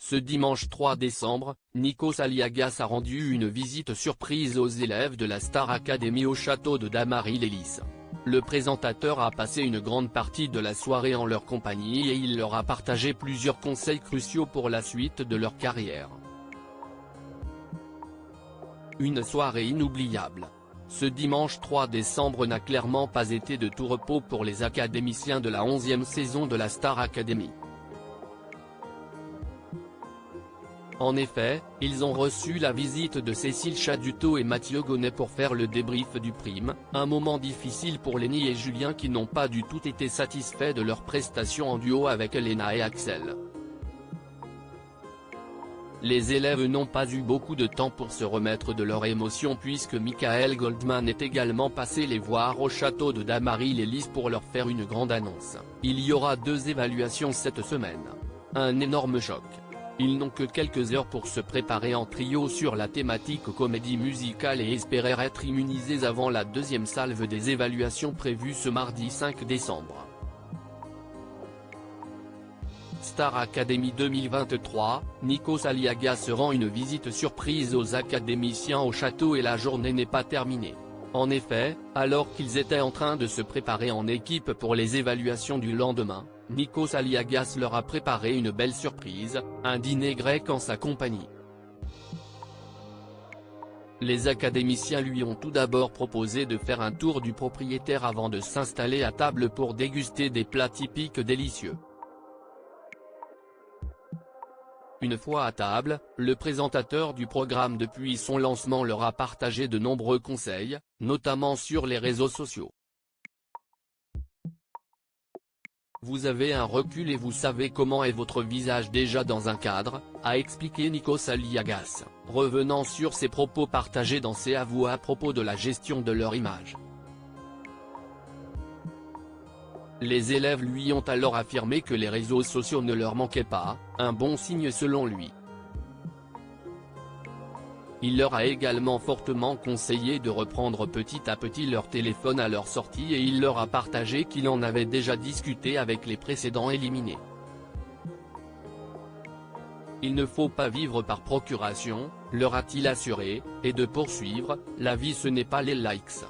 Ce dimanche 3 décembre, Nikos Aliagas a rendu une visite surprise aux élèves de la Star Academy au château de Damaris-les-Lys. Le présentateur a passé une grande partie de la soirée en leur compagnie et il leur a partagé plusieurs conseils cruciaux pour la suite de leur carrière. Une soirée inoubliable. Ce dimanche 3 décembre n'a clairement pas été de tout repos pour les académiciens de la 11e saison de la Star Academy. En effet, ils ont reçu la visite de Cécile Chaduto et Mathieu Gonnet pour faire le débrief du prime, un moment difficile pour Lenny et Julien qui n'ont pas du tout été satisfaits de leur prestation en duo avec Elena et Axel. Les élèves n'ont pas eu beaucoup de temps pour se remettre de leur émotion puisque Michael Goldman est également passé les voir au château de Damaris-les-Lys pour leur faire une grande annonce. Il y aura 2 évaluations cette semaine. Un énorme choc. Ils n'ont que quelques heures pour se préparer en trio sur la thématique comédie musicale et espérer être immunisés avant la 2e salve des évaluations prévues ce mardi 5 décembre. Star Academy 2023, Nikos Aliagas rend une visite surprise aux académiciens au château et la journée n'est pas terminée. En effet, alors qu'ils étaient en train de se préparer en équipe pour les évaluations du lendemain, Nikos Aliagas leur a préparé une belle surprise, un dîner grec en sa compagnie. Les académiciens lui ont tout d'abord proposé de faire un tour du propriétaire avant de s'installer à table pour déguster des plats typiques délicieux. Une fois à table, le présentateur du programme depuis son lancement leur a partagé de nombreux conseils, notamment sur les réseaux sociaux. Vous avez un recul et vous savez comment est votre visage déjà dans un cadre, a expliqué Nikos Aliagas, revenant sur ses propos partagés dans ses aveux à propos de la gestion de leur image. Les élèves lui ont alors affirmé que les réseaux sociaux ne leur manquaient pas, un bon signe selon lui. Il leur a également fortement conseillé de reprendre petit à petit leur téléphone à leur sortie et il leur a partagé qu'il en avait déjà discuté avec les précédents éliminés. Il ne faut pas vivre par procuration, leur a-t-il assuré, et de poursuivre, la vie ce n'est pas les likes.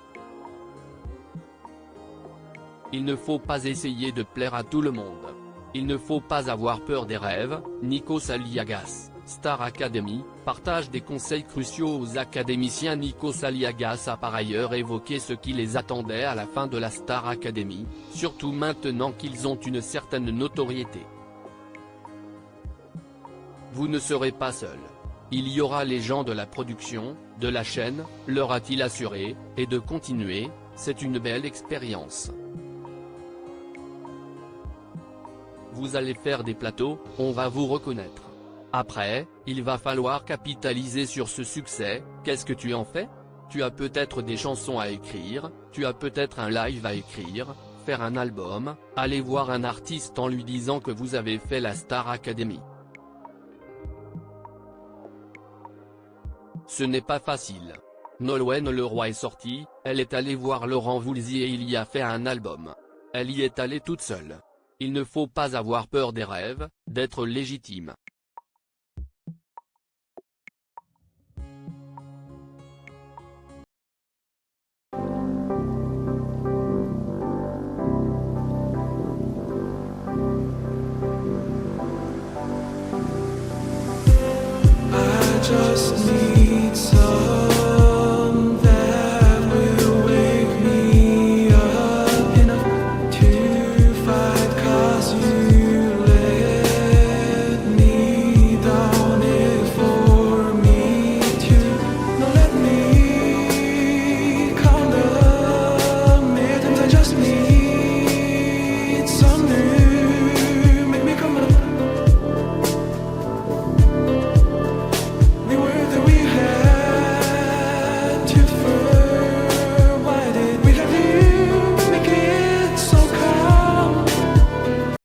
Il ne faut pas essayer de plaire à tout le monde. Il ne faut pas avoir peur des rêves. Nikos Aliagas, Star Academy, partage des conseils cruciaux aux académiciens. Nikos Aliagas a par ailleurs évoqué ce qui les attendait à la fin de la Star Academy, surtout maintenant qu'ils ont une certaine notoriété. Vous ne serez pas seul. Il y aura les gens de la production, de la chaîne, leur a-t-il assuré, et de continuer, c'est une belle expérience. Vous allez faire des plateaux, on va vous reconnaître. Après, il va falloir capitaliser sur ce succès. Qu'est-ce que tu en fais? Tu as peut-être des chansons à écrire, tu as peut-être un live à écrire, faire un album, aller voir un artiste en lui disant que vous avez fait la Star Academy. Ce n'est pas facile. Nolwenn Leroy est sortie, elle est allée voir Laurent Voulzy et il y a fait un album. Elle y est allée toute seule. Il ne faut pas avoir peur des rêves, d'être légitime.